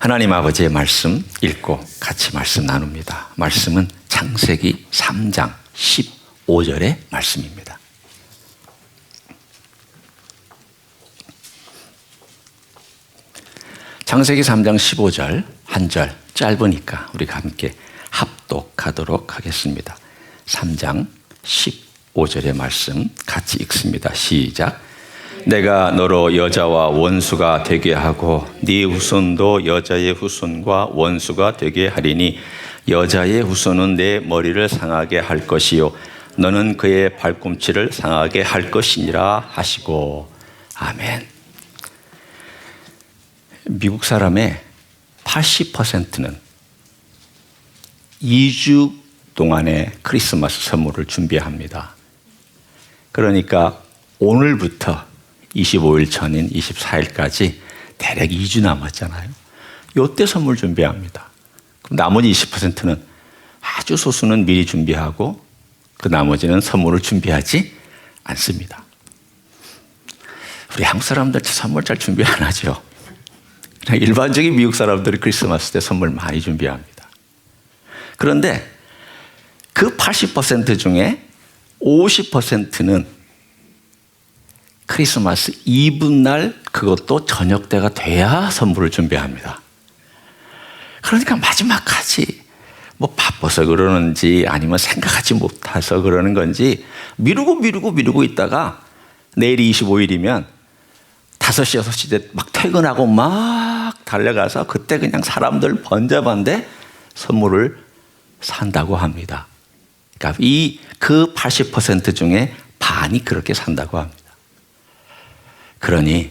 하나님 아버지의 말씀 읽고 같이 말씀 나눕니다. 말씀은 창세기 3장 15절의 말씀입니다. 창세기 3장 15절 한 절 짧으니까 우리가 함께 합독하도록 하겠습니다. 3장 15절의 말씀 같이 읽습니다. 시작. 내가 너로 여자와 원수가 되게 하고 네 후손도 여자의 후손과 원수가 되게 하리니 여자의 후손은 내 머리를 상하게 할 것이요 너는 그의 발꿈치를 상하게 할 것이니라 하시고. 아멘. 미국 사람의 80%는 2주 동안의 크리스마스 선물을 준비합니다. 그러니까 오늘부터 25일 전인 24일까지 대략 2주 남았잖아요. 이때 선물 준비합니다. 그럼 나머지 20%는 아주 소수는 미리 준비하고 그 나머지는 선물을 준비하지 않습니다. 우리 한국 사람들 선물 잘 준비 안 하죠. 그냥 일반적인 미국 사람들이 크리스마스 때 선물 많이 준비합니다. 그런데 그 80% 중에 50%는 크리스마스 이브날 그것도 저녁 때가 돼야 선물을 준비합니다. 그러니까 마지막까지 뭐 바빠서 그러는지 아니면 생각하지 못해서 그러는 건지 미루고 있다가 내일이 25일이면 5시, 6시 때 막 퇴근하고 막 달려가서 그때 그냥 사람들 번잡한데 선물을 산다고 합니다. 그러니까 그 80% 중에 반이 그렇게 산다고 합니다. 그러니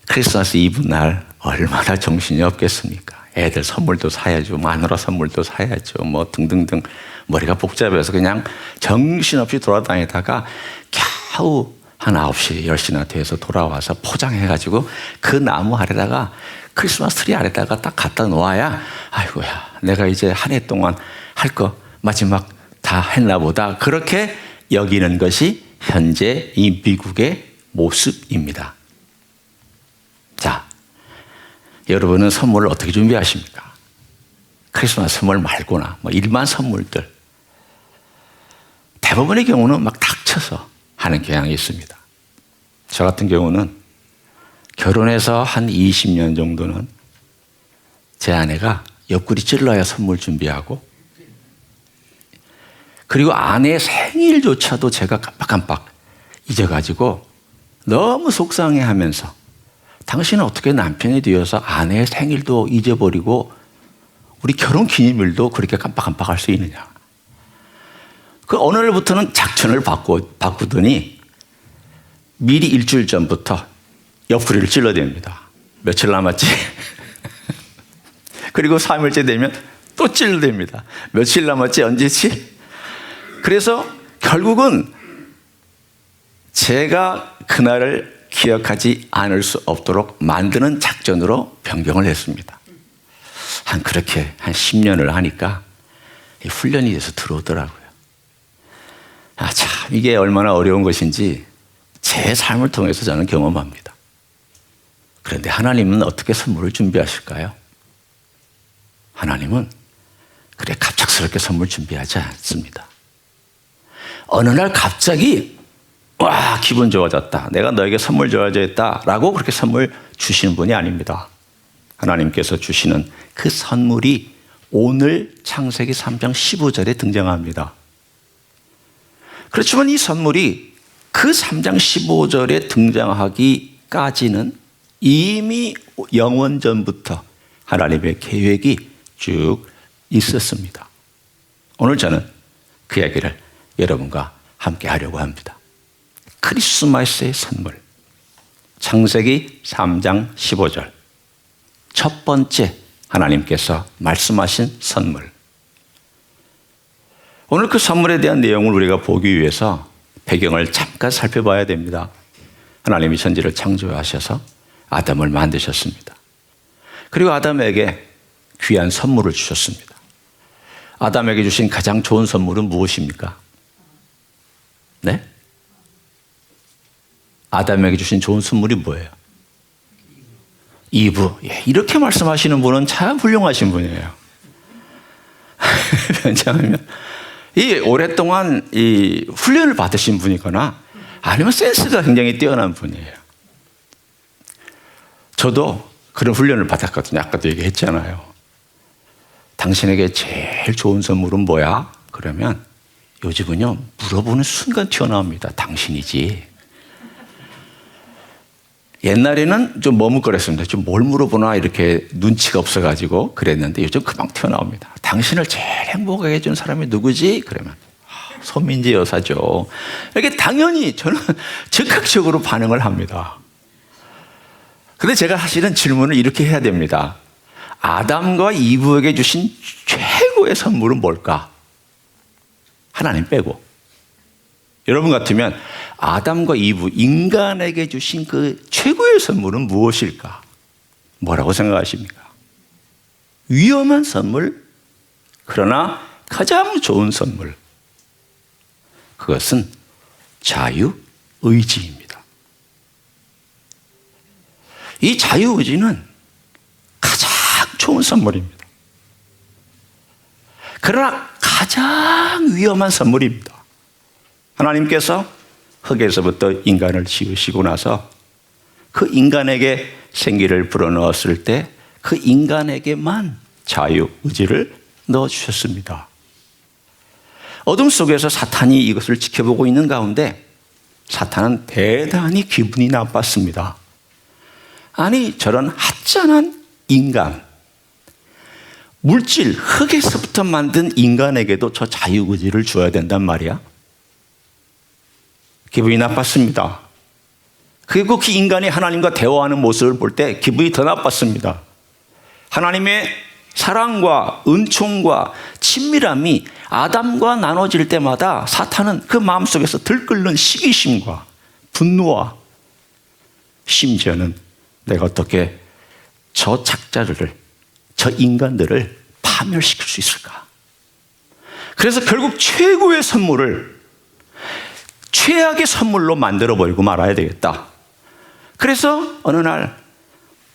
크리스마스 이브 날 얼마나 정신이 없겠습니까? 애들 선물도 사야죠. 마누라 선물도 사야죠. 뭐 등등등 머리가 복잡해서 그냥 정신없이 돌아다니다가 겨우 한 9시, 10시나 돼서 돌아와서 포장해가지고 그 나무 아래다가 크리스마스 트리 아래다가 딱 갖다 놓아야 아이고야 내가 이제 한 해 동안 할 거 마지막 다 했나 보다 그렇게 여기는 것이 현재 이 미국의 모습입니다. 자, 여러분은 선물을 어떻게 준비하십니까? 크리스마스 선물 말고나 뭐 일반 선물들 대부분의 경우는 막 닥쳐서 하는 경향이 있습니다. 저 같은 경우는 결혼해서 한 20년 정도는 제 아내가 옆구리 찔러야 선물 준비하고 그리고 아내의 생일조차도 제가 깜빡깜빡 잊어가지고 너무 속상해하면서 당신은 어떻게 남편이 되어서 아내의 생일도 잊어버리고 우리 결혼 기념일도 그렇게 깜빡깜빡할 수 있느냐. 그 어느 날부터는 작전을 바꾸더니 미리 일주일 전부터 옆구리를 찔러댑니다. 며칠 남았지? 그리고 3일째 되면 또 찔러댑니다. 며칠 남았지? 언제지? 그래서 결국은 제가 그날을 기억하지 않을 수 없도록 만드는 작전으로 변경을 했습니다. 그렇게 한 10년을 하니까 훈련이 돼서 들어오더라고요. 참 이게 얼마나 어려운 것인지 제 삶을 통해서 저는 경험합니다. 그런데 하나님은 어떻게 선물을 준비하실까요? 하나님은 그래 갑작스럽게 선물 준비하지 않습니다. 어느 날 갑자기 와 기분 좋아졌다. 내가 너에게 선물 줘야겠다 라고 그렇게 선물 주시는 분이 아닙니다. 하나님께서 주시는 그 선물이 오늘 창세기 3장 15절에 등장합니다. 그렇지만 이 선물이 그 3장 15절에 등장하기까지는 이미 영원 전부터 하나님의 계획이 쭉 있었습니다. 오늘 저는 그 이야기를 여러분과 함께 하려고 합니다. 크리스마스의 선물. 창세기 3장 15절. 첫 번째 하나님께서 말씀하신 선물. 오늘 그 선물에 대한 내용을 우리가 보기 위해서 배경을 잠깐 살펴봐야 됩니다. 하나님이 천지를 창조하셔서 아담을 만드셨습니다. 그리고 아담에게 귀한 선물을 주셨습니다. 아담에게 주신 가장 좋은 선물은 무엇입니까? 네? 아담에게 주신 좋은 선물이 뭐예요? 2부. 예, 이렇게 말씀하시는 분은 참 훌륭하신 분이에요. 왜냐하면 이 오랫동안 이 훈련을 받으신 분이거나 아니면 센스가 굉장히 뛰어난 분이에요. 저도 그런 훈련을 받았거든요. 아까도 얘기했잖아요. 당신에게 제일 좋은 선물은 뭐야? 그러면 요즘은요, 물어보는 순간 튀어나옵니다. 당신이지. 옛날에는 좀 머뭇거렸습니다. 좀 뭘 물어보나 이렇게 눈치가 없어가지고 그랬는데 요즘 금방 튀어나옵니다. 당신을 제일 행복하게 해준 사람이 누구지? 그러면 손민지 여사죠. 이렇게 당연히 저는 즉각적으로 반응을 합니다. 근데 제가 사실은 질문을 이렇게 해야 됩니다. 아담과 이브에게 주신 최고의 선물은 뭘까? 하나님 빼고. 여러분 같으면 아담과 이브, 인간에게 주신 그 최고의 선물은 무엇일까? 뭐라고 생각하십니까? 위험한 선물, 그러나 가장 좋은 선물. 그것은 자유의지입니다. 이 자유의지는 가장 좋은 선물입니다. 그러나 가장 위험한 선물입니다. 하나님께서 흙에서부터 인간을 지으시고 나서 그 인간에게 생기를 불어넣었을 때 그 인간에게만 자유의지를 넣어주셨습니다. 어둠 속에서 사탄이 이것을 지켜보고 있는 가운데 사탄은 대단히 기분이 나빴습니다. 아니, 저런 하찮은 인간, 물질, 흙에서부터 만든 인간에게도 저 자유의지를 줘야 된단 말이야. 기분이 나빴습니다. 그리고 그 인간이 하나님과 대화하는 모습을 볼 때 기분이 더 나빴습니다. 하나님의 사랑과 은총과 친밀함이 아담과 나눠질 때마다 사탄은 그 마음속에서 들끓는 시기심과 분노와 심지어는 내가 어떻게 저 작자들을, 저 인간들을 파멸시킬 수 있을까? 그래서 결국 최고의 선물을 최악의 선물로 만들어버리고 말아야 되겠다. 그래서 어느 날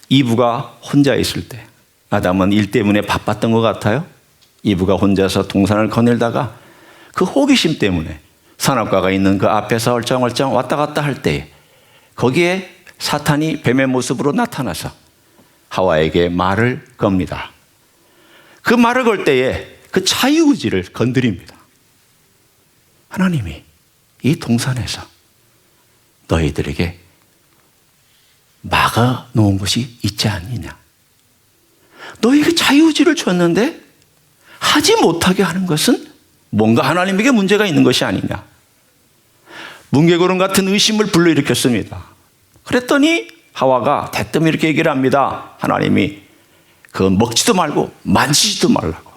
이브가 혼자 있을 때, 아담은 일 때문에 바빴던 것 같아요. 이브가 혼자서 동산을 거닐다가 그 호기심 때문에 선악과가 있는 그 앞에서 얼쩡얼쩡 왔다 갔다 할 때 거기에 사탄이 뱀의 모습으로 나타나서 하와에게 말을 겁니다. 그 말을 걸 때에 그 자유의지를 건드립니다. 하나님이 이 동산에서 너희들에게 막아 놓은 것이 있지 않느냐? 너희에게 자유의지를 줬는데 하지 못하게 하는 것은 뭔가 하나님에게 문제가 있는 것이 아니냐? 뭉게구름 같은 의심을 불러일으켰습니다. 그랬더니 하와가 대뜸 이렇게 얘기를 합니다. 하나님이 그 먹지도 말고 만지지도 말라고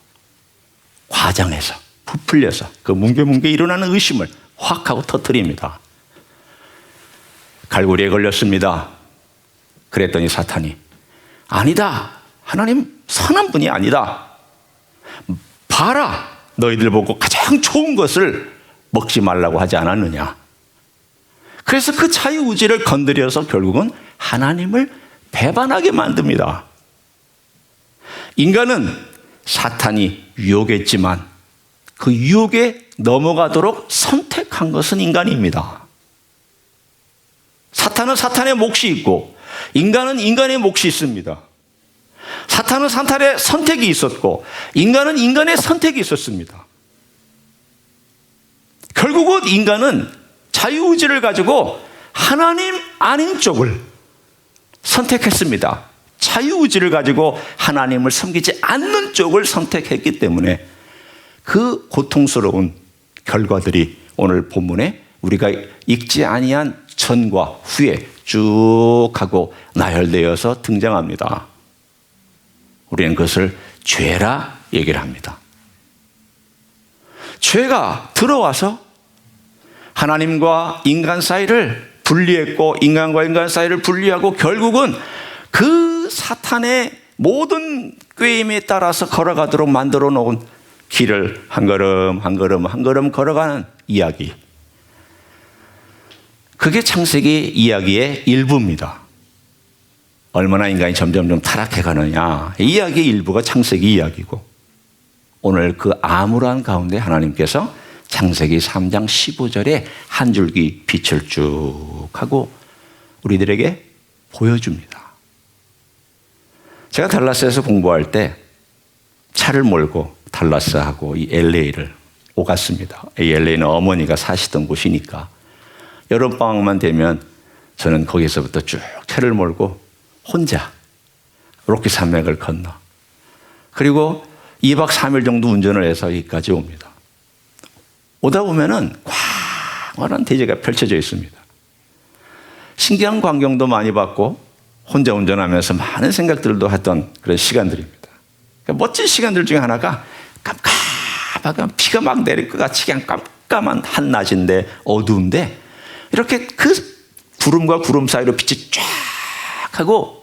과장해서 부풀려서 그 뭉게뭉게 일어나는 의심을 확 하고 터뜨립니다. 갈고리에 걸렸습니다. 그랬더니 사탄이 아니다. 하나님 선한 분이 아니다. 봐라. 너희들 보고 가장 좋은 것을 먹지 말라고 하지 않았느냐. 그래서 그 자유의지를 건드려서 결국은 하나님을 배반하게 만듭니다. 인간은 사탄이 유혹했지만 그 유혹에 넘어가도록 선택한 것은 인간입니다. 사탄은 사탄의 몫이 있고 인간은 인간의 몫이 있습니다. 사탄은 사탄의 선택이 있었고 인간은 인간의 선택이 있었습니다. 결국은 인간은 자유의지를 가지고 하나님 아닌 쪽을 선택했습니다. 자유의지를 가지고 하나님을 섬기지 않는 쪽을 선택했기 때문에 그 고통스러운 결과들이 오늘 본문에 우리가 읽지 아니한 전과 후에 쭉 하고 나열되어서 등장합니다. 우리는 그것을 죄라 얘기를 합니다. 죄가 들어와서 하나님과 인간 사이를 분리했고 인간과 인간 사이를 분리하고 결국은 그 사탄의 모든 꾀임에 따라서 걸어가도록 만들어 놓은 길을 한 걸음 한 걸음 한 걸음 걸어가는 이야기. 그게 창세기 이야기의 일부입니다. 얼마나 인간이 점점 타락해 가느냐. 이 이야기의 일부가 창세기 이야기고, 오늘 그 암울한 가운데 하나님께서 창세기 3장 15절에 한 줄기 빛을 쭉 하고 우리들에게 보여줍니다. 제가 달라스에서 공부할 때 차를 몰고 달라스하고 이 LA를 오갔습니다. 이 LA는 어머니가 사시던 곳이니까 여름방학만 되면 저는 거기서부터 쭉 차를 몰고 혼자 로키 산맥을 건너, 그리고 2박 3일 정도 운전을 해서 여기까지 옵니다. 오다 보면은 광활한 대지가 펼쳐져 있습니다. 신기한 광경도 많이 봤고 혼자 운전하면서 많은 생각들도 했던 그런 시간들입니다. 그러니까 멋진 시간들 중에 하나가 깜깜하게 비가 막 내릴 것 같이 그냥 깜깜한 한낮인데 어두운데 이렇게 그 구름과 구름 사이로 빛이 쫙 하고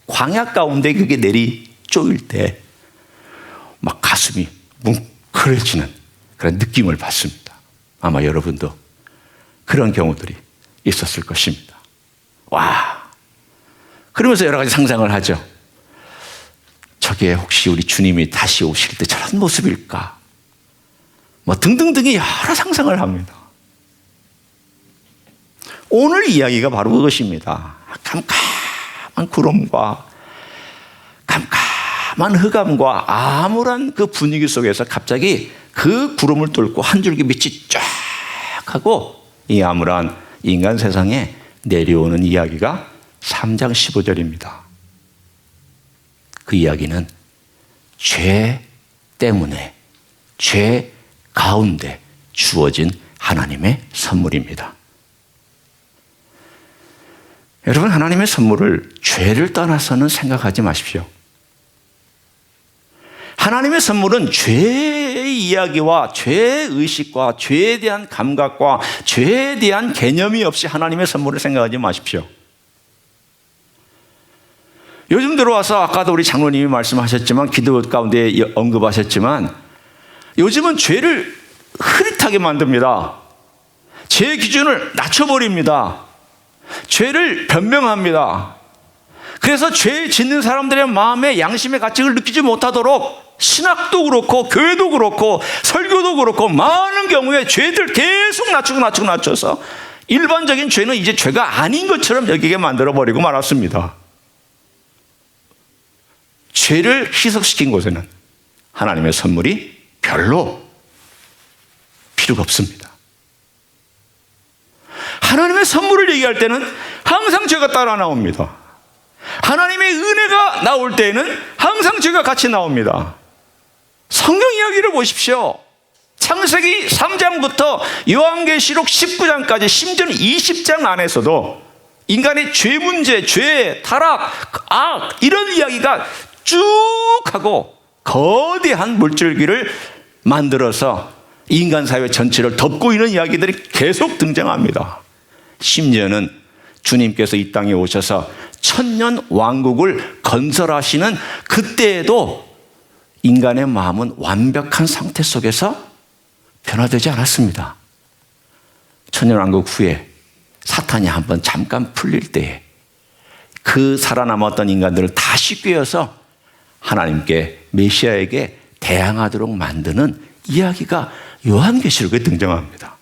광야 가운데 그게 내리 쪼일 때 막 가슴이 뭉클해지는 그런 느낌을 받습니다. 아마 여러분도 그런 경우들이 있었을 것입니다. 와! 그러면서 여러 가지 상상을 하죠. 저게 혹시 우리 주님이 다시 오실 때 저런 모습일까? 뭐 등등등이 여러 상상을 합니다. 오늘 이야기가 바로 그것입니다. 깜깜한 구름과 깜깜한 흑암과 암울한 그 분위기 속에서 갑자기 그 구름을 뚫고 한 줄기 빛이 쫙 하고 이 암울한 인간 세상에 내려오는 이야기가 3장 15절입니다. 그 이야기는 죄 때문에, 죄 가운데 주어진 하나님의 선물입니다. 여러분, 하나님의 선물을 죄를 떠나서는 생각하지 마십시오. 하나님의 선물은 죄의 이야기와 죄의식과 죄에 대한 감각과 죄에 대한 개념이 없이 하나님의 선물을 생각하지 마십시오. 요즘 들어와서 아까도 우리 장로님이 말씀하셨지만, 기도 가운데 언급하셨지만, 요즘은 죄를 흐릿하게 만듭니다. 죄 기준을 낮춰버립니다. 죄를 변명합니다. 그래서 죄 짓는 사람들의 마음에 양심의 가책을 느끼지 못하도록 신학도 그렇고 교회도 그렇고 설교도 그렇고 많은 경우에 죄들 계속 낮춰서 일반적인 죄는 이제 죄가 아닌 것처럼 여기게 만들어버리고 말았습니다. 죄를 희석시킨 곳에는 하나님의 선물이 별로 필요가 없습니다. 하나님의 선물을 얘기할 때는 항상 죄가 따라 나옵니다. 하나님의 은혜가 나올 때에는 항상 죄가 같이 나옵니다. 성경 이야기를 보십시오. 창세기 3장부터 요한계시록 19장까지 심지어는 20장 안에서도 인간의 죄 문제, 죄, 타락, 악 이런 이야기가 쭉 하고 거대한 물줄기를 만들어서 인간 사회 전체를 덮고 있는 이야기들이 계속 등장합니다. 심지어는 주님께서 이 땅에 오셔서 천년 왕국을 건설하시는 그때에도 인간의 마음은 완벽한 상태 속에서 변화되지 않았습니다. 천년 왕국 후에 사탄이 한번 잠깐 풀릴 때에 그 살아남았던 인간들을 다시 꿰어서 하나님께, 메시아에게 대항하도록 만드는 이야기가 요한계시록에 등장합니다.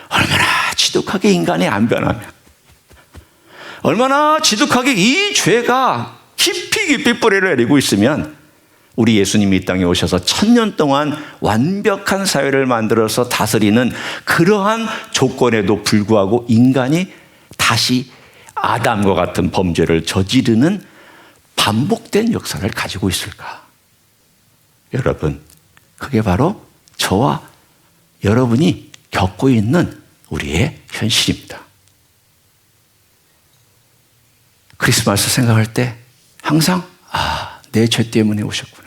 얼마나 지독하게 인간이 안 변하면, 얼마나 지독하게 이 죄가 깊이 뿌리를 내리고 있으면 우리 예수님이 이 땅에 오셔서 1000년 동안 완벽한 사회를 만들어서 다스리는 그러한 조건에도 불구하고 인간이 다시 아담과 같은 범죄를 저지르는 반복된 역사를 가지고 있을까? 여러분, 그게 바로 저와 여러분이 겪고 있는 우리의 현실입니다. 크리스마스 생각할 때 항상 내 죄 때문에 오셨구나.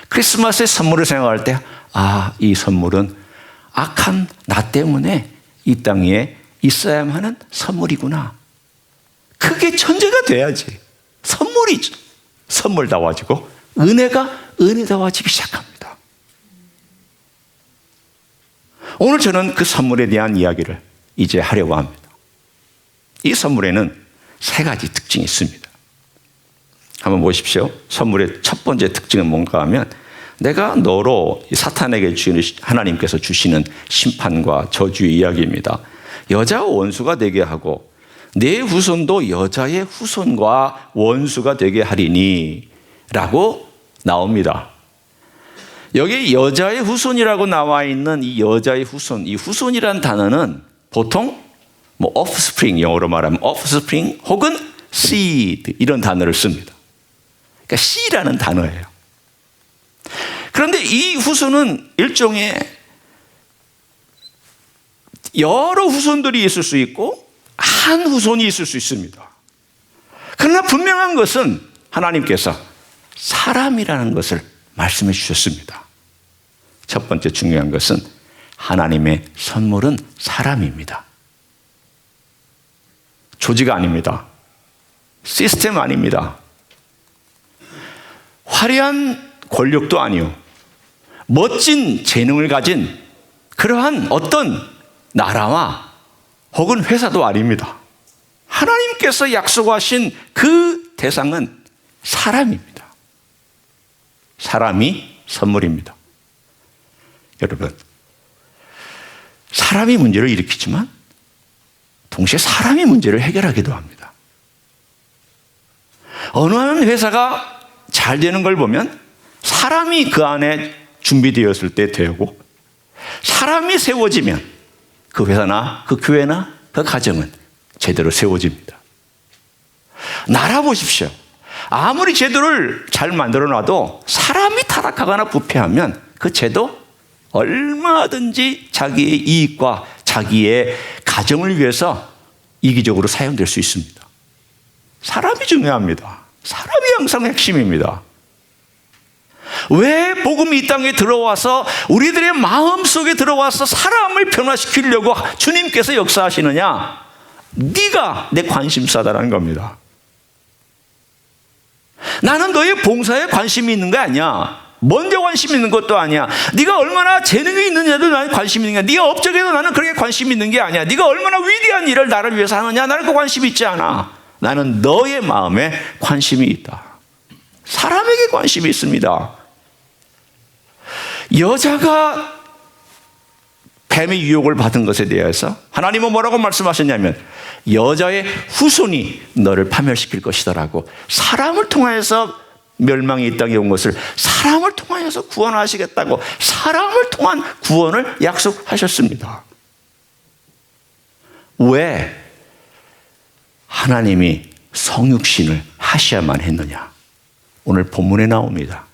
크리스마스의 선물을 생각할 때 이 선물은 악한 나 때문에 이 땅에 있어야만 하는 선물이구나. 그게 전제가 돼야지 선물이죠. 선물다워지고 은혜가 은혜다워지기 시작합니다. 오늘 저는 그 선물에 대한 이야기를 이제 하려고 합니다. 이 선물에는 세 가지 특징이 있습니다. 한번 보십시오. 선물의 첫 번째 특징은 뭔가 하면 내가 너로 사탄에게 주시는 하나님께서 주시는 심판과 저주의 이야기입니다. 여자와 원수가 되게 하고 내 후손도 여자의 후손과 원수가 되게 하리니 라고 나옵니다. 여기 여자의 후손이라고 나와 있는 이 여자의 후손, 이 후손이라는 단어는 보통 offspring, 영어로 말하면 offspring 혹은 seed 이런 단어를 씁니다. 그러니까 씨라는 단어예요. 그런데 이 후손은 일종의 여러 후손들이 있을 수 있고 한 후손이 있을 수 있습니다. 그러나 분명한 것은 하나님께서 사람이라는 것을 말씀해 주셨습니다. 첫 번째 중요한 것은 하나님의 선물은 사람입니다. 조직 아닙니다. 시스템 아닙니다. 화려한 권력도 아니요. 멋진 재능을 가진 그러한 어떤 나라와 혹은 회사도 아닙니다. 하나님께서 약속하신 그 대상은 사람입니다. 사람이 선물입니다. 여러분, 사람이 문제를 일으키지만 동시에 사람이 문제를 해결하기도 합니다. 어느 한 회사가 잘 되는 걸 보면 사람이 그 안에 준비되었을 때 되고 사람이 세워지면 그 회사나 그 교회나 그 가정은 제대로 세워집니다. 나라 보십시오. 아무리 제도를 잘 만들어 놔도 사람이 타락하거나 부패하면 그 제도 얼마든지 자기의 이익과 자기의 가정을 위해서 이기적으로 사용될 수 있습니다. 사람이 중요합니다. 사람이 항상 핵심입니다. 왜 복음이 이 땅에 들어와서 우리들의 마음속에 들어와서 사람을 변화시키려고 주님께서 역사하시느냐? 네가 내 관심사다라는 겁니다. 나는 너의 봉사에 관심이 있는 거 아니야. 먼저 관심 있는 것도 아니야. 네가 얼마나 재능이 있느냐도 나는 관심 있는 거야. 네가 업적에도 나는 그렇게 관심 있는 게 아니야. 네가 얼마나 위대한 일을 나를 위해서 하느냐, 나는 그 관심이 있지 않아. 나는 너의 마음에 관심이 있다. 사람에게 관심이 있습니다. 여자가 뱀의 유혹을 받은 것에 대해서 하나님은 뭐라고 말씀하셨냐면 여자의 후손이 너를 파멸시킬 것이다라고, 사람을 통해서 멸망이 이 땅에 온 것을 사람을 통하여서 구원하시겠다고 사람을 통한 구원을 약속하셨습니다. 왜 하나님이 성육신을 하셔야만 했느냐? 오늘 본문에 나옵니다.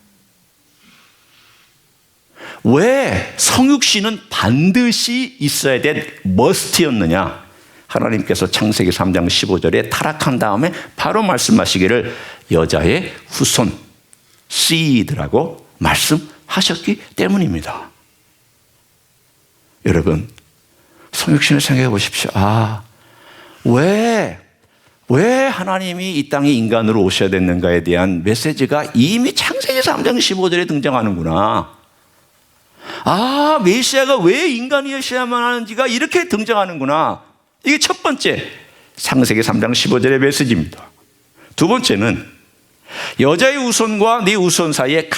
왜 성육신은 반드시 있어야 된 머스트였느냐? 하나님께서 창세기 3장 15절에 타락한 다음에 바로 말씀하시기를 여자의 후손, 씨드라고 말씀하셨기 때문입니다. 여러분, 성육신을 생각해 보십시오. 왜 하나님이 이 땅에 인간으로 오셔야 됐는가에 대한 메시지가 이미 창세기 3장 15절에 등장하는구나. 메시아가 왜 인간이셔야만 하는지가 이렇게 등장하는구나. 이게 첫 번째 창세기 3장 15절의 메시지입니다. 두 번째는 여자의 후손과 네 후손 사이에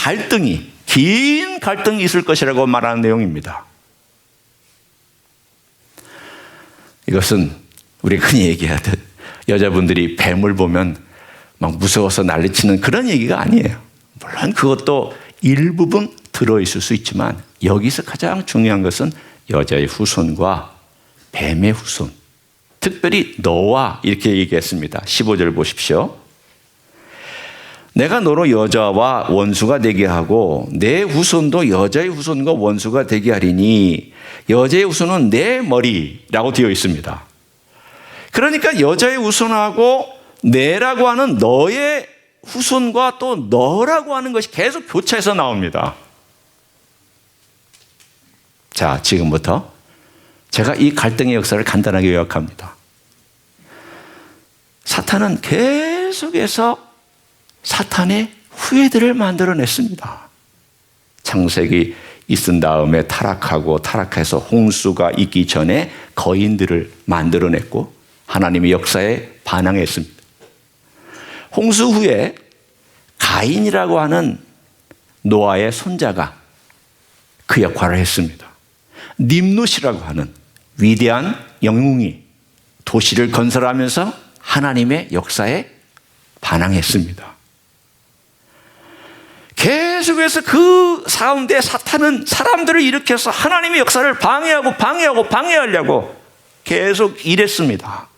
긴 갈등이 있을 것이라고 말하는 내용입니다. 이것은 우리가 흔히 얘기하듯 여자분들이 뱀을 보면 막 무서워서 난리치는 그런 얘기가 아니에요. 물론 그것도 일부분 들어있을 수 있지만 여기서 가장 중요한 것은 여자의 후손과 뱀의 후손, 특별히 너와 이렇게 얘기했습니다. 15절 보십시오. 내가 너로 여자와 원수가 되게 하고 내 후손도 여자의 후손과 원수가 되게 하리니 여자의 후손은 내 머리라고 되어 있습니다. 그러니까 여자의 후손하고 내라고 하는 너의 후손과 또 너라고 하는 것이 계속 교차해서 나옵니다. 자, 지금부터 제가 이 갈등의 역사를 간단하게 요약합니다. 사탄은 계속해서 사탄의 후예들을 만들어냈습니다. 창세기 있은 다음에 타락해서 홍수가 있기 전에 거인들을 만들어냈고 하나님의 역사에 반항했습니다. 홍수 후에 가인이라고 하는 노아의 손자가 그 역할을 했습니다. 님룻이라고 하는 위대한 영웅이 도시를 건설하면서 하나님의 역사에 반항했습니다. 계속해서 그 가운데 사탄은 사람들을 일으켜서 하나님의 역사를 방해하려고 계속 일했습니다.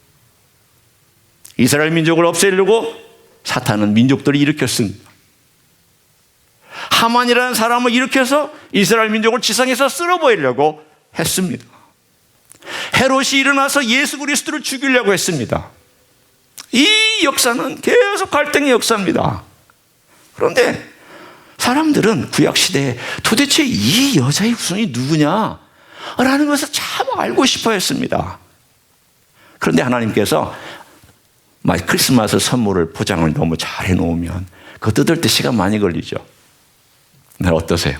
이스라엘 민족을 없애려고 사탄은 민족들을 일으켰습니다. 하만이라는 사람을 일으켜서 이스라엘 민족을 지상에서 쓸어버리려고 했습니다. 헤롯이 일어나서 예수 그리스도를 죽이려고 했습니다. 이 역사는 계속 갈등의 역사입니다. 그런데 사람들은 구약시대에 도대체 이 여자의 후손이 누구냐? 라는 것을 참 알고 싶어 했습니다. 그런데 하나님께서 크리스마스 선물을 포장을 너무 잘 해놓으면 그거 뜯을 때 시간 많이 걸리죠. 네, 어떠세요?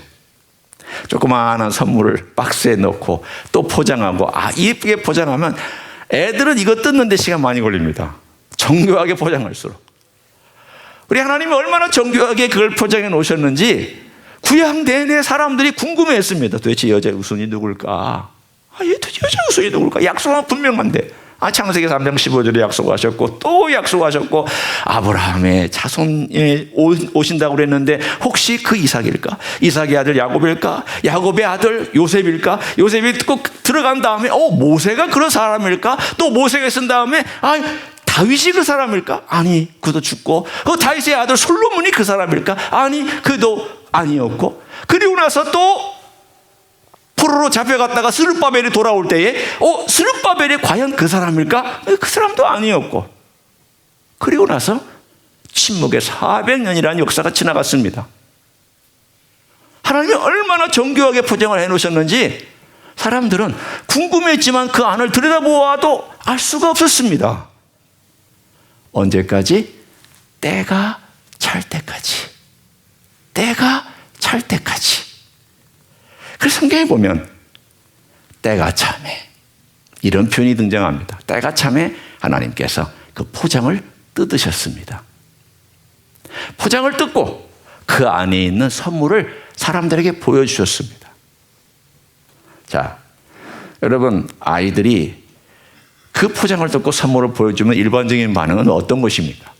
조그마한 선물을 박스에 넣고 또 포장하고 예쁘게 포장하면 애들은 이거 뜯는데 시간 많이 걸립니다. 정교하게 포장할수록. 우리 하나님이 얼마나 정교하게 그걸 포장해 놓으셨는지 구약 내내 사람들이 궁금해했습니다. 도대체 여자의 후손이 누굴까? 여자의 후손이 누굴까? 약속은 분명한데 창세기 3장 15절에 약속하셨고 또 약속하셨고 아브라함의 자손에 오신다고 그랬는데 혹시 그 이삭일까? 이삭의 아들 야곱일까? 야곱의 아들 요셉일까? 요셉이 꼭 들어간 다음에 모세가 그런 사람일까? 또 모세가 쓴 다음에 다윗이 그 사람일까? 아니, 그도 죽고 다윗의 아들 솔로몬이 그 사람일까? 아니, 그도 아니었고 그리고 나서 또 포로로 잡혀갔다가 스룹바벨이 돌아올 때에 스룹바벨이 과연 그 사람일까? 그 사람도 아니었고 그리고 나서 침묵의 400년이라는 역사가 지나갔습니다. 하나님이 얼마나 정교하게 포장을 해놓으셨는지 사람들은 궁금했지만 그 안을 들여다보아도 알 수가 없었습니다. 언제까지? 때가 찰 때까지. 그래서 성경에 보면 때가 참에 이런 표현이 등장합니다. 때가 참에 하나님께서 그 포장을 뜯으셨습니다. 포장을 뜯고 그 안에 있는 선물을 사람들에게 보여주셨습니다. 자, 여러분 아이들이 그 포장을 뜯고 선물을 보여주면 일반적인 반응은 어떤 것입니까?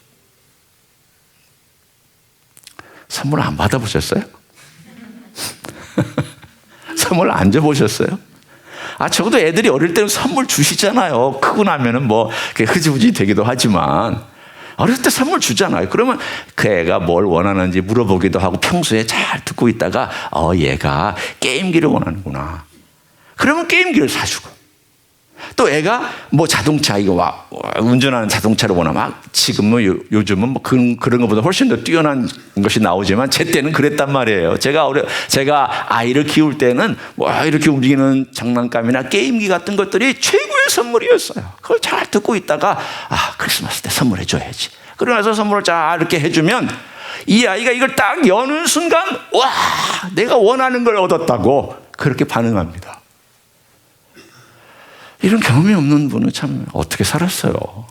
선물 안 받아보셨어요? 선물 안 줘보셨어요? 적어도 애들이 어릴 때는 선물 주시잖아요. 크고 나면은 흐지부지 되기도 하지만 어릴 때 선물 주잖아요. 그러면 그 애가 뭘 원하는지 물어보기도 하고 평소에 잘 듣고 있다가 얘가 게임기를 원하는구나. 그러면 게임기를 사주고 또 애가 자동차 운전하는 자동차를 원하면 지금은 요즘은 그런 것보다 훨씬 더 뛰어난 것이 나오지만 제 때는 그랬단 말이에요. 제가 아이를 키울 때는 이렇게 움직이는 장난감이나 게임기 같은 것들이 최고의 선물이었어요. 그걸 잘 듣고 있다가 크리스마스 때 선물해 줘야지. 그러고 나서 선물을 잘 이렇게 해주면 이 아이가 이걸 딱 여는 순간 내가 원하는 걸 얻었다고 그렇게 반응합니다. 이런 경험이 없는 분은 참 어떻게 살았어요?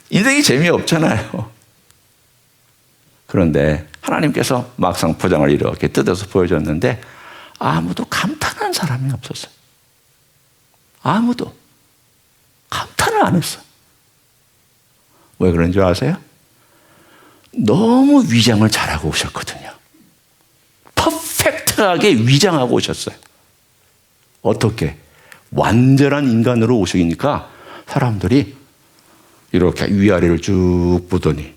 인생이 재미없잖아요. 그런데 하나님께서 막상 포장을 이렇게 뜯어서 보여줬는데 아무도 감탄한 사람이 없었어요. 아무도 감탄을 안 했어요. 왜 그런 줄 아세요? 너무 위장을 잘하고 오셨거든요. 퍼펙트하게 위장하고 오셨어요. 어떻게? 완전한 인간으로 오시니까 사람들이 이렇게 위아래를 쭉 보더니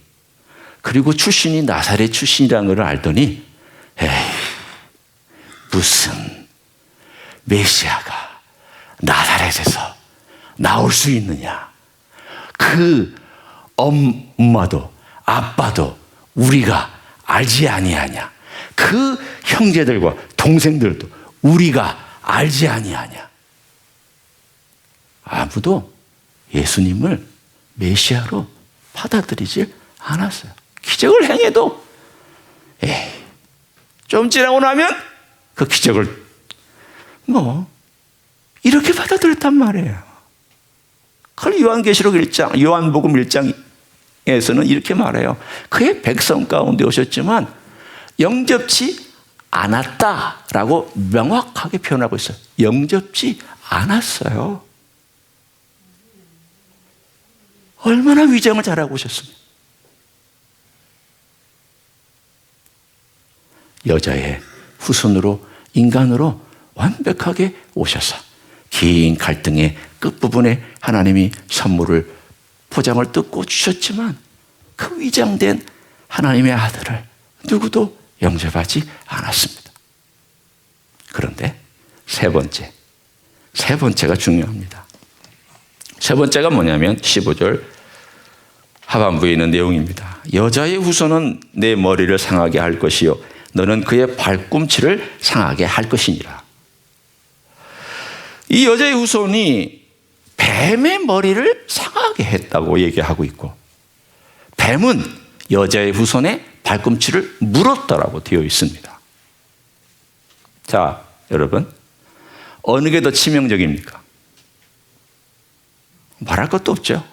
그리고 출신이 나사렛 출신이라는 걸 알더니 무슨 메시아가 나사렛에서 나올 수 있느냐. 그 엄마도 아빠도 우리가 알지 아니하냐. 그 형제들과 동생들도 우리가 알지 아니하냐. 아무도 예수님을 메시아로 받아들이질 않았어요. 기적을 행해도 좀 지나고 나면 그 기적을 이렇게 받아들였단 말이에요. 그걸 요한복음 1장에서는 이렇게 말해요. 그의 백성 가운데 오셨지만 영접지 않았다라고 명확하게 표현하고 있어요. 영접지 않았어요. 얼마나 위장을 잘하고 오셨습니까? 여자의 후손으로, 인간으로 완벽하게 오셔서 긴 갈등의 끝부분에 하나님이 선물을, 포장을 뜯고 주셨지만 그 위장된 하나님의 아들을 누구도 영접하지 않았습니다. 그런데 세 번째가 중요합니다. 세 번째가 뭐냐면 15절 하반부에 있는 내용입니다. 여자의 후손은 내 머리를 상하게 할 것이요 너는 그의 발꿈치를 상하게 할 것이니라. 이 여자의 후손이 뱀의 머리를 상하게 했다고 얘기하고 있고, 뱀은 여자의 후손의 발꿈치를 물었다라고 되어 있습니다. 자, 여러분, 어느 게 더 치명적입니까? 말할 것도 없죠.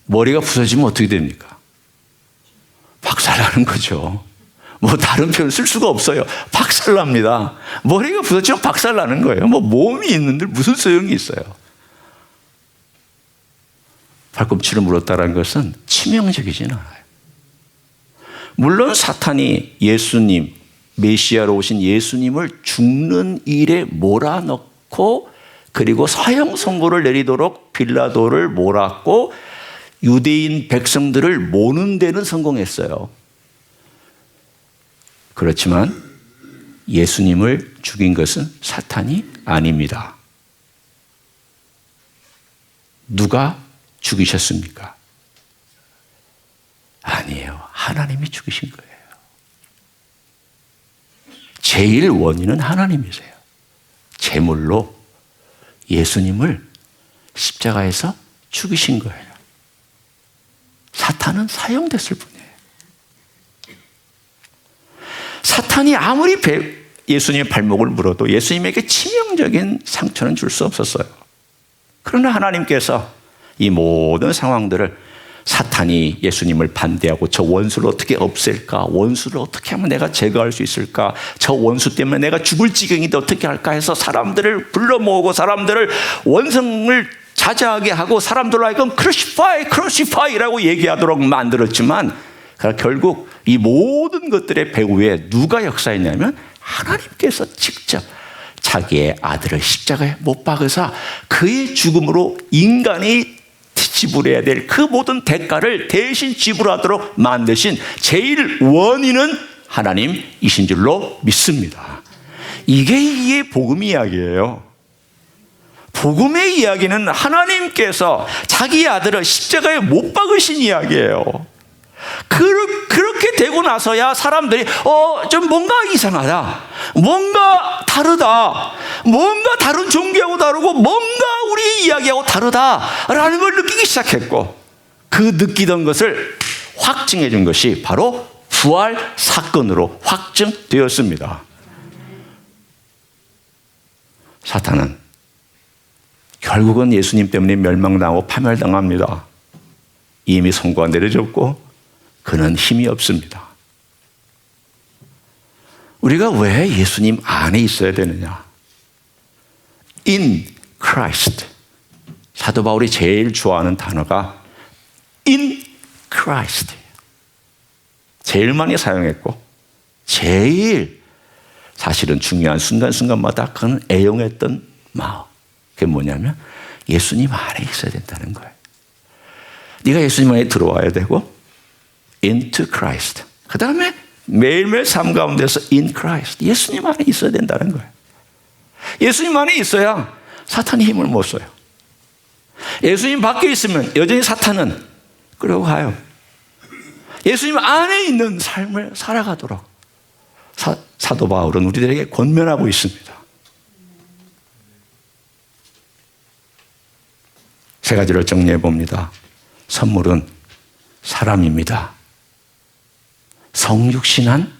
머리가 부서지면 어떻게 됩니까? 박살나는 거죠. 뭐 다른 표현 쓸 수가 없어요. 박살납니다. 머리가 부서지면 박살나는 거예요. 뭐 몸이 있는데 무슨 소용이 있어요. 발꿈치를 물었다는 것은 치명적이진 않아요. 물론 사탄이 예수님, 메시아로 오신 예수님을 죽는 일에 몰아넣고, 그리고 사형 선고를 내리도록 빌라도를 몰았고 유대인 백성들을 모는 데는 성공했어요. 그렇지만 예수님을 죽인 것은 사탄이 아닙니다. 누가 죽이셨습니까? 아니에요. 하나님이 죽이신 거예요. 제일 원인은 하나님이세요. 제물로 예수님을 십자가에서 죽이신 거예요. 사탄은 사용됐을 뿐이에요. 사탄이 아무리 예수님의 발목을 물어도 예수님에게 치명적인 상처는 줄 수 없었어요. 그러나 하나님께서 이 모든 상황들을, 사탄이 예수님을 반대하고 저 원수를 어떻게 없앨까, 원수를 어떻게 하면 내가 제거할 수 있을까, 저 원수 때문에 내가 죽을 지경인데 어떻게 할까 해서 사람들을 불러 모으고 사람들을 원성을 자제하게 하고 사람들로 하여금 크루시파이라고 얘기하도록 만들었지만, 결국 이 모든 것들의 배후에 누가 역사했냐면 하나님께서 직접 자기의 아들을 십자가에 못 박으사 그의 죽음으로 인간이 지불해야 될 그 모든 대가를 대신 지불하도록 만드신 제일 원인은 하나님이신 줄로 믿습니다. 이게 이 복음 이야기예요. 복음의 이야기는 하나님께서 자기 아들을 십자가에 못 박으신 이야기예요. 그렇게 되고 나서야 사람들이 좀 뭔가 이상하다, 뭔가 다르다, 뭔가 다른 종교하고 다르고 뭔가 우리 이야기하고 다르다라는 걸 느끼기 시작했고, 그 느끼던 것을 확증해 준 것이 바로 부활 사건으로 확증되었습니다. 사탄은 결국은 예수님 때문에 멸망당하고 파멸당합니다. 이미 선고가 내려졌고 그는 힘이 없습니다. 우리가 왜 예수님 안에 있어야 되느냐? In Christ. 사도 바울이 제일 좋아하는 단어가 In Christ. 제일 많이 사용했고 제일 사실은 중요한 순간순간마다 그는 애용했던 마음. 그게 뭐냐면 예수님 안에 있어야 된다는 거예요. 네가 예수님 안에 들어와야 되고 into Christ. 그 다음에 매일매일 삶 가운데서 in Christ. 예수님 안에 있어야 된다는 거예요. 예수님 안에 있어야 사탄이 힘을 못 써요. 예수님 밖에 있으면 여전히 사탄은 끌어가요. 예수님 안에 있는 삶을 살아가도록 사도 바울은 우리들에게 권면하고 있습니다. 세 가지를 정리해 봅니다. 선물은 사람입니다. 성육신한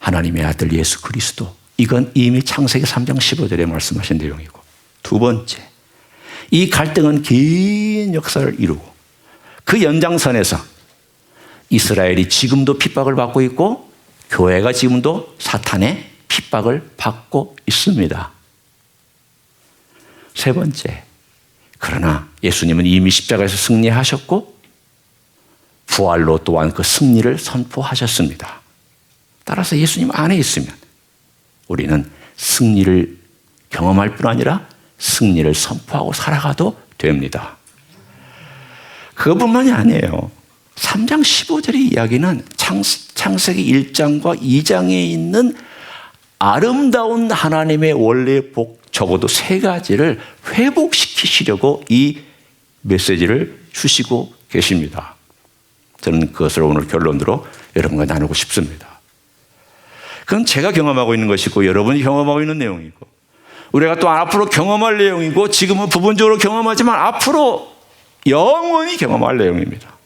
하나님의 아들 예수 그리스도. 이건 이미 창세기 3장 15절에 말씀하신 내용이고, 두 번째, 이 갈등은 긴 역사를 이루고 그 연장선에서 이스라엘이 지금도 핍박을 받고 있고 교회가 지금도 사탄의 핍박을 받고 있습니다. 세 번째, 그러나 예수님은 이미 십자가에서 승리하셨고 부활로 또한 그 승리를 선포하셨습니다. 따라서 예수님 안에 있으면 우리는 승리를 경험할 뿐 아니라 승리를 선포하고 살아가도 됩니다. 그것뿐만이 아니에요. 3장 15절의 이야기는 창세기 1장과 2장에 있는 아름다운 하나님의 원래의 복, 적어도 세 가지를 회복시키시려고 이 메시지를 주시고 계십니다. 저는 그것을 오늘 결론으로 여러분과 나누고 싶습니다. 그건 제가 경험하고 있는 것이고 여러분이 경험하고 있는 내용이고 우리가 또 앞으로 경험할 내용이고 지금은 부분적으로 경험하지만 앞으로 영원히 경험할 내용입니다.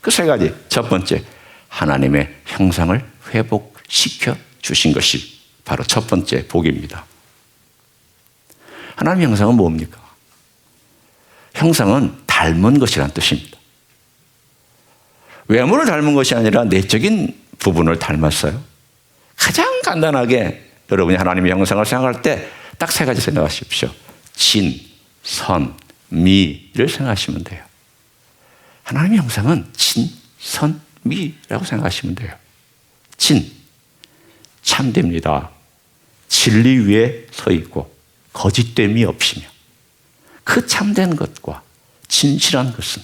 그 세 가지. 첫 번째, 하나님의 형상을 회복시켜 주신 것이 바로 첫 번째 복입니다. 하나님의 형상은 뭡니까? 형상은 닮은 것이란 뜻입니다. 외모를 닮은 것이 아니라 내적인 부분을 닮았어요. 가장 간단하게 여러분이 하나님의 형상을 생각할 때 딱 세 가지 생각하십시오. 진, 선, 미를 생각하시면 돼요. 하나님의 형상은 진, 선, 미라고 생각하시면 돼요. 진, 참됩니다. 진리 위에 서 있고 거짓됨이 없으며 그 참된 것과 진실한 것은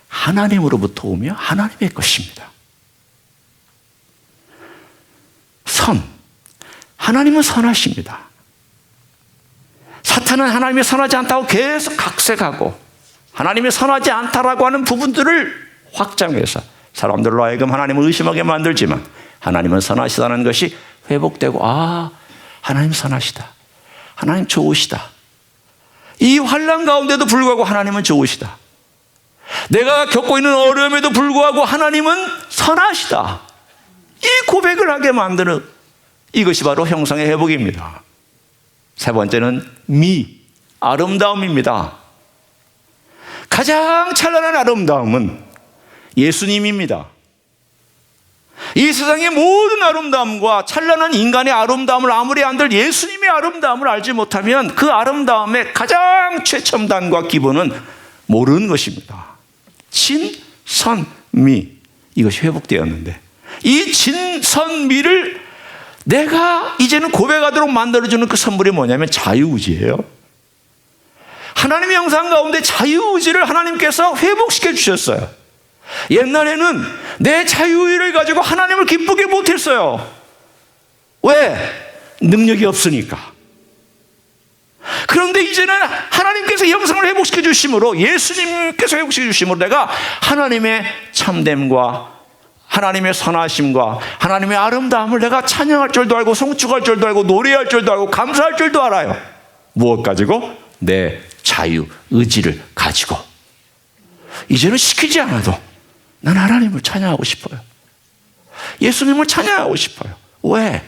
하나님으로부터 오며 하나님의 것입니다. 선, 하나님은 선하십니다. 사탄은 하나님이 선하지 않다고 계속 각색하고 하나님이 선하지 않다라고 하는 부분들을 확장해서 사람들로 하여금 하나님을 의심하게 만들지만 하나님은 선하시다는 것이 회복되고 하나님 선하시다. 하나님 좋으시다. 이 환난 가운데도 불구하고 하나님은 좋으시다. 내가 겪고 있는 어려움에도 불구하고 하나님은 선하시다. 이 고백을 하게 만드는 이것이 바로 형상의 회복입니다. 세 번째는 아름다움입니다. 가장 찬란한 아름다움은 예수님입니다. 이 세상의 모든 아름다움과 찬란한 인간의 아름다움을 아무리 안들 예수님의 아름다움을 알지 못하면 그 아름다움의 가장 최첨단과 기본은 모르는 것입니다. 진, 선, 미 이것이 회복되었는데 이 진, 선, 미를 내가 이제는 고백하도록 만들어주는 그 선물이 뭐냐면 자유의지예요. 하나님의 형상 가운데 자유의지를 하나님께서 회복시켜 주셨어요. 옛날에는 내 자유의지를 가지고 하나님을 기쁘게 못했어요. 왜? 능력이 없으니까. 그런데 이제는 하나님께서 형상을 회복시켜 주심으로 예수님께서 회복시켜 주심으로 내가 하나님의 참됨과 하나님의 선하심과 하나님의 아름다움을 내가 찬양할 줄도 알고 송축할 줄도 알고 노래할 줄도 알고 감사할 줄도 알아요. 무엇 가지고? 내 자유의지를 가지고. 이제는 시키지 않아도 난 하나님을 찬양하고 싶어요. 예수님을 찬양하고 싶어요. 왜?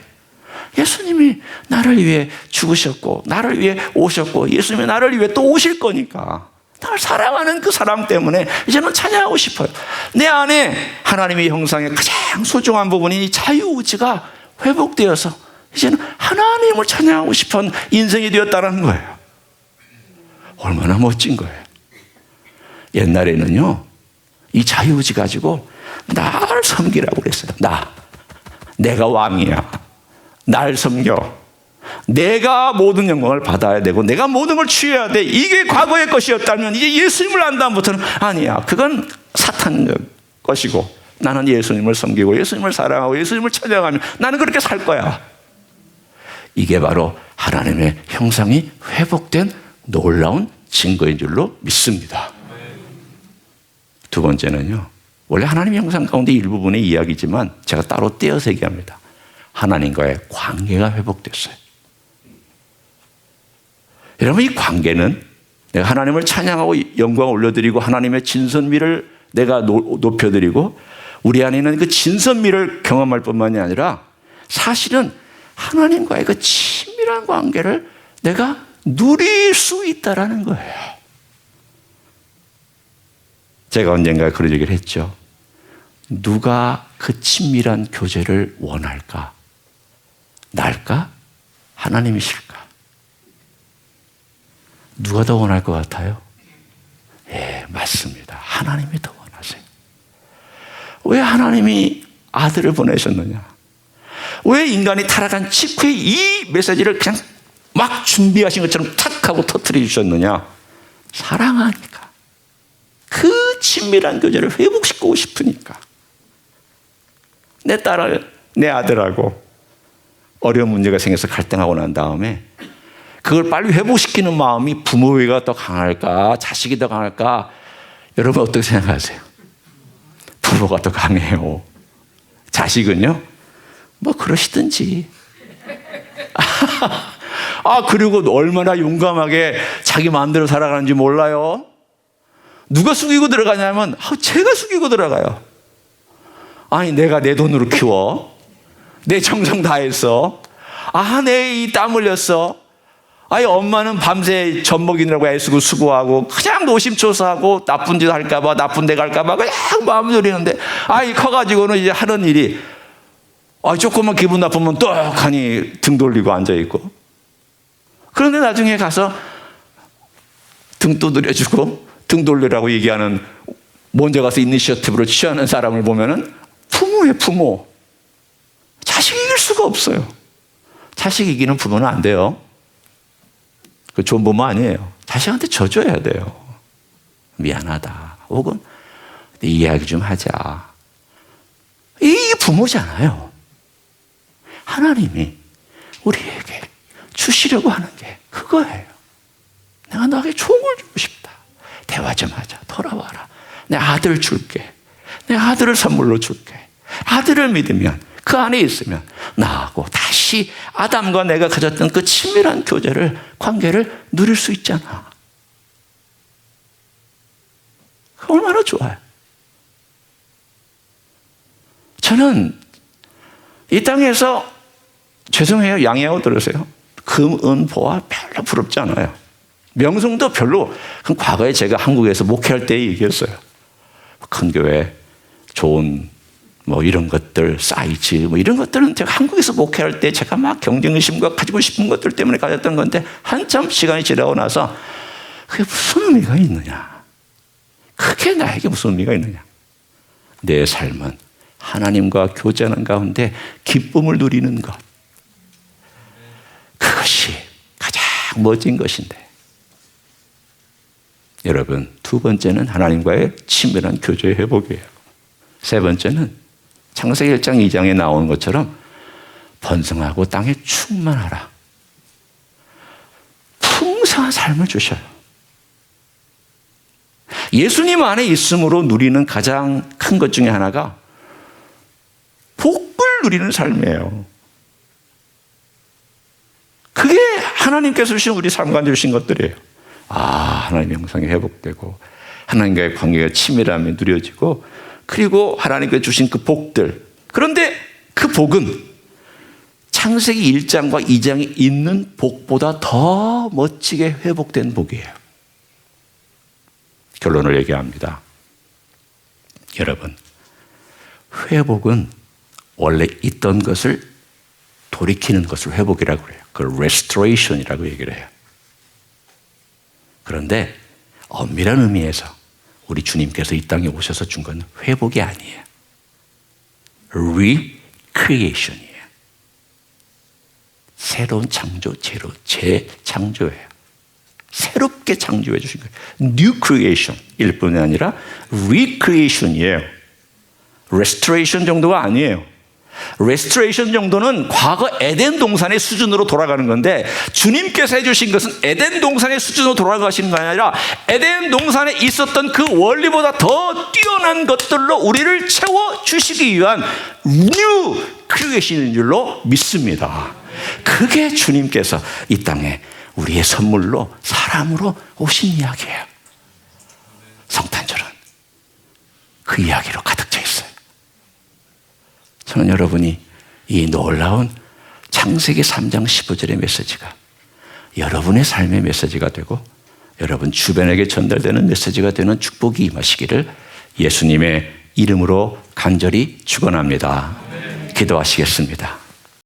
예수님이 나를 위해 죽으셨고 나를 위해 오셨고 예수님이 나를 위해 또 오실 거니까 나를 사랑하는 그 사랑 때문에 이제는 찬양하고 싶어요. 내 안에 하나님의 형상의 가장 소중한 부분인 이 자유의지가 회복되어서 이제는 하나님을 찬양하고 싶은 인생이 되었다는 거예요. 얼마나 멋진 거예요. 옛날에는요 이 자유의지 가지고 나를 섬기라고 그랬어요. 내가 왕이야. 날 섬겨. 내가 모든 영광을 받아야 되고 내가 모든 걸 취해야 돼. 이게 과거의 것이었다면 이제 예수님을 안 다음부터는 아니야. 그건 사탄 것이고 나는 예수님을 섬기고 예수님을 사랑하고 예수님을 찬양하며 나는 그렇게 살 거야. 이게 바로 하나님의 형상이 회복된 놀라운 증거인 줄로 믿습니다. 두 번째는요, 원래 하나님의 형상 가운데 일부분의 이야기지만 제가 따로 떼어서 얘기합니다. 하나님과의 관계가 회복됐어요. 여러분, 이 관계는 내가 하나님을 찬양하고 영광을 올려드리고 하나님의 진선미를 내가 높여드리고 우리 안에 있는 그 진선미를 경험할 뿐만이 아니라 사실은 하나님과의 그 친밀한 관계를 내가 누릴 수 있다라는 거예요. 제가 언젠가 그런 얘기를 했죠. 누가 그 친밀한 교제를 원할까? 날까? 하나님이실까? 누가 더 원할 것 같아요? 예, 맞습니다. 하나님이 더 원하세요. 왜 하나님이 아들을 보내셨느냐? 왜 인간이 타락한 직후에 이 메시지를 그냥 막 준비하신 것처럼 탁 하고 터뜨려 주셨느냐? 사랑하니까. 그 친밀한 교제를 회복시키고 싶으니까. 내 딸을, 내 아들하고 어려운 문제가 생겨서 갈등하고 난 다음에 그걸 빨리 회복시키는 마음이 부모가 더 강할까? 자식이 더 강할까? 여러분 어떻게 생각하세요? 부모가 더 강해요. 자식은요? 뭐 그러시든지. 그리고 얼마나 용감하게 자기 마음대로 살아가는지 몰라요. 누가 숙이고 들어가냐면 제가 숙이고 들어가요. 아니 내가 내 돈으로 키워. 내 정성 다했어. 내 이 땀 흘렸어. 아니 엄마는 밤새 젖 먹이느라고 애쓰고 수고하고 그냥 노심초사하고 나쁜 짓 할까봐 나쁜 데 갈까봐 그냥 마음 졸이는데 커가지고는 이제 하는 일이 조금만 기분 나쁘면 떡하니 등 돌리고 앉아있고 그런데 나중에 가서 등 두드려주고 등 돌리라고 얘기하는 먼저 가서 이니셔티브를 취하는 사람을 보면은 부모예요. 부모. 자식 이길 수가 없어요. 자식 이기는 부모는 안 돼요. 그 좋은 부모 아니에요. 자식한테 져줘야 돼요. 미안하다. 혹은 이야기 좀 하자. 이게 부모잖아요. 하나님이 우리에게 주시려고 하는 게 그거예요. 내가 너에게 좋은 걸 주고 싶다. 대화 좀 하자. 돌아와라. 내 아들 줄게. 내 아들을 선물로 줄게. 아들을 믿으면 그 안에 있으면 나하고 다시 아담과 내가 가졌던 그 친밀한 교제를 관계를 누릴 수 있잖아. 얼마나 좋아요. 저는 이 땅에서 죄송해요. 양해하고 들으세요. 금, 은, 보화 별로 부럽지 않아요. 명성도 별로. 그럼 과거에 제가 한국에서 목회할 때 얘기했어요. 큰 교회, 좋은 이런 것들, 사이즈, 이런 것들은 제가 한국에서 목회할 때 제가 막 경쟁심과 가지고 싶은 것들 때문에 가졌던 건데 한참 시간이 지나고 나서 그게 무슨 의미가 있느냐? 그게 나에게 무슨 의미가 있느냐? 내 삶은 하나님과 교제하는 가운데 기쁨을 누리는 것. 그것이 가장 멋진 것인데. 여러분, 두 번째는 하나님과의 친밀한 교제의 회복이에요. 세 번째는 창세기 1장 2장에 나오는 것처럼 번성하고 땅에 충만하라. 풍성한 삶을 주셔요. 예수님 안에 있음으로 누리는 가장 큰 것 중에 하나가 복을 누리는 삶이에요. 그게 하나님께서 주신 우리 삶과 주신 것들이에요. 하나님의 형상이 회복되고 하나님과의 관계가 치밀함이 누려지고 그리고 하나님께서 주신 그 복들. 그런데 그 복은 창세기 1장과 2장에 있는 복보다 더 멋지게 회복된 복이에요. 결론을 얘기합니다. 여러분, 회복은 원래 있던 것을 돌이키는 것을 회복이라고 해요. 그걸 restoration이라고 얘기를 해요. 그런데 엄밀한 의미에서 우리 주님께서 이 땅에 오셔서 준 건 회복이 아니에요. recreation이에요. 새로운 창조, 재창조예요. 새롭게 창조해 주신 거예요. new creation 일 뿐이 아니라 recreation이에요. restoration 정도가 아니에요. restoration 정도는 과거 에덴 동산의 수준으로 돌아가는 건데 주님께서 해주신 것은 에덴 동산의 수준으로 돌아가시는 게 아니라 에덴 동산에 있었던 그 원리보다 더 뛰어난 것들로 우리를 채워주시기 위한 new creation인 줄로 믿습니다. 그게 주님께서 이 땅에 우리의 선물로 사람으로 오신 이야기예요. 성탄절은 그 이야기로 가득 차 있어요. 저는 여러분이 이 놀라운 창세기 3장 15절의 메시지가 여러분의 삶의 메시지가 되고 여러분 주변에게 전달되는 메시지가 되는 축복이 임하시기를 예수님의 이름으로 간절히 축원합니다. 기도하시겠습니다.